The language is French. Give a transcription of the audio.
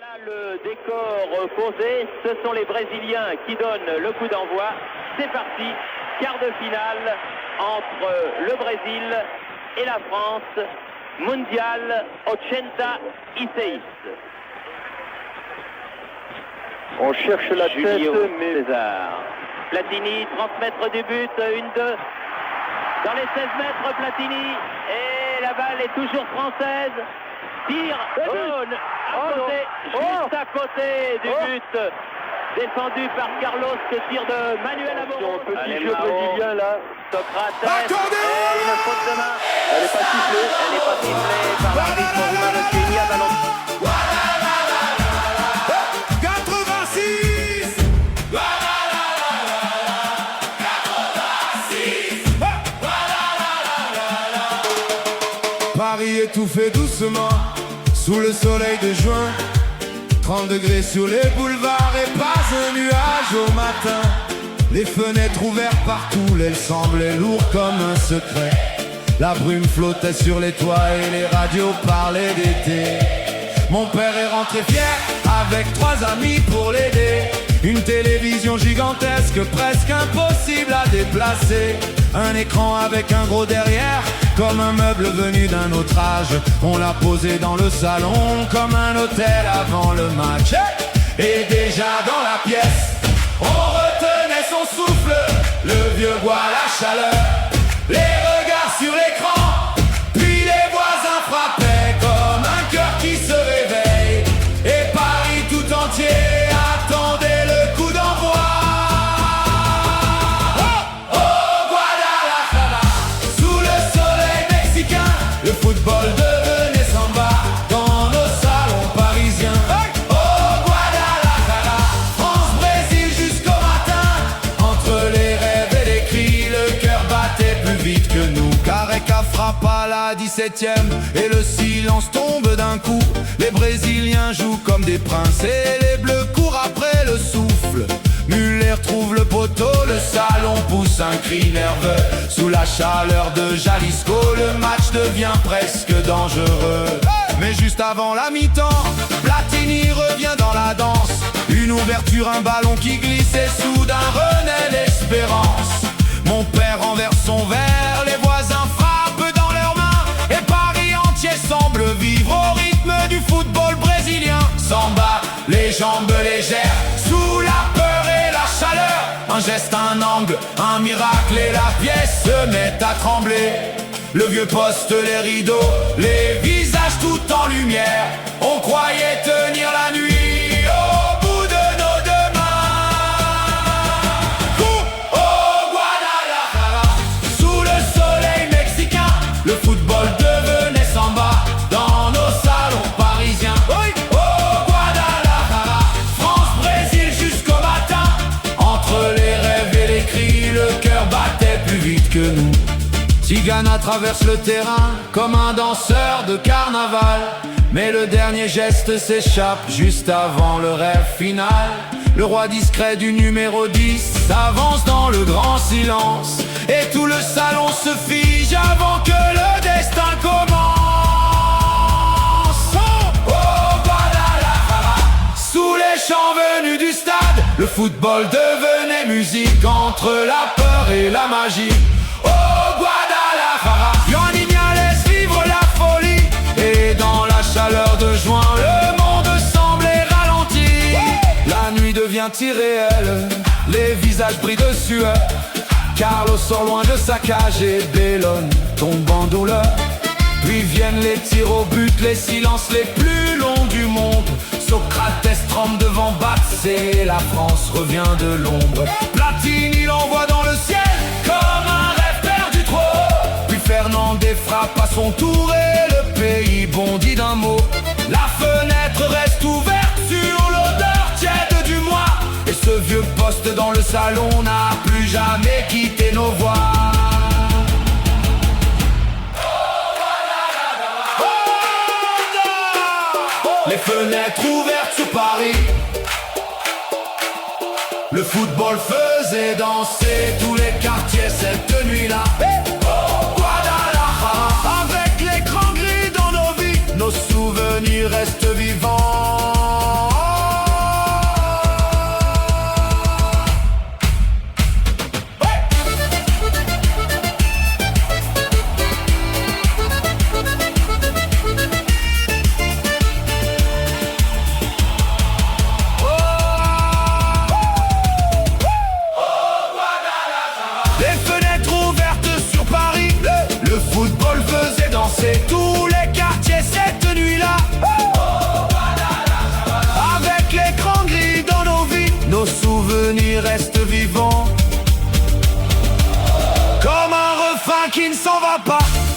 Voilà le décor posé, ce sont les Brésiliens qui donnent le coup d'envoi. C'est parti, quart de finale entre le Brésil et la France, Mondial 86. On cherche la Julio tête, mais... César. Platini, 30 mètres du but, 1-2. Dans les 16 mètres, Platini. Et la balle est toujours française. Tire, juste à côté du but. Défendu par Carlos, tir de Manuel Amaro. Petit jeu brésilien là. Socrates, et une faute de main. Elle n'est pas sifflée. Elle n'est pas sifflée par l'arbitre roumain, monsieur Ilia Ballon. 86. Paris étouffé doucement sous le soleil de juin. 30 degrés sur les boulevards et pas un nuage au matin. Les fenêtres ouvertes partout, l'aile semblait lourde comme un secret. La brume flottait sur les toits et les radios parlaient d'été. Mon père est rentré fier avec 3 amis pour l'aider. Une télévision gigantesque, presque impossible à déplacer. Un écran avec un gros derrière, comme un meuble venu d'un autre âge. On l'a posé dans le salon, comme un hôtel avant le match. Et déjà dans la pièce, on retenait son souffle. Le vieux boit la chaleur, les regards sur l'écran. Puis les voisins frappaient comme un cœur qui se réveille. Et Paris tout entier attendait le coup d'envoi. Le football devenait samba dans nos salons parisiens. Au Guadalajara, France-Brésil jusqu'au matin. Entre les rêves et les cris, le cœur battait plus vite que nous. Careca frappe à la 17e et le silence tombe d'un coup. Les Brésiliens jouent comme des princes et les Bleus courent après le souffle. Muller trouve le poteau, le salon pousse un cri nerveux. Sous la chaleur de Jalisco, le match devient presque dangereux. Mais juste avant la mi-temps, Platini revient dans la danse. Une ouverture, un ballon qui glisse et soudain renaît l'espérance. Mon père renverse son verre, les voisins frappent dans leurs mains. Et Paris entier semble vivre au rythme du football brésilien. Samba, les jambes légères, sous la peur et la chaleur. Un geste, un angle, un miracle et la pièce se met à trembler. Le vieux poste, les rideaux, les visages tout en lumière. On croyait tenir la nuit au bout de nos deux mains. Au Guadalajara, sous le soleil mexicain, le football devenait samba dans nos salons parisiens. Au Guadalajara, France-Brésil jusqu'au matin. Entre les rêves et les cris, le cœur battait plus vite que nous. Tigana traverse le terrain comme un danseur de carnaval. Mais le dernier geste s'échappe juste avant le rêve final. Le roi discret du numéro 10 s'avance dans le grand silence. Et tout le salon se fige avant que le destin commence. Oh Guadalajara, sous les chants venus du stade, le football devenait musique entre la peur et la magie. Oh Guadalajara, Juan Iñárritu vivre la folie. Et dans la chaleur de juin, le monde semblait ralenti. La nuit devient irréelle, les visages brillent de sueur. Carlos sort loin de sa cage et Bellone tombe en douleur. Puis viennent les tirs au but, les silences les plus longs du monde. Socrates tremble devant Batz et la France revient de l'ombre. Platini l'envoie dans le ciel comme un rêve perdu trop haut. Puis Fernandez frappe à son tour et le pays bondit d'un mot. La fenêtre reste ouverte sur l'odeur tiède du mois. Et ce vieux poste dans le salon n'a plus jamais quitté nos voix. Les fenêtres ouvertes sur Paris, le football faisait danser tous les quartiers cette nuit-là. Oh Guadalajara, avec l'écran gris dans nos vies, nos souvenirs restent vivants. qui ne s'en va pas.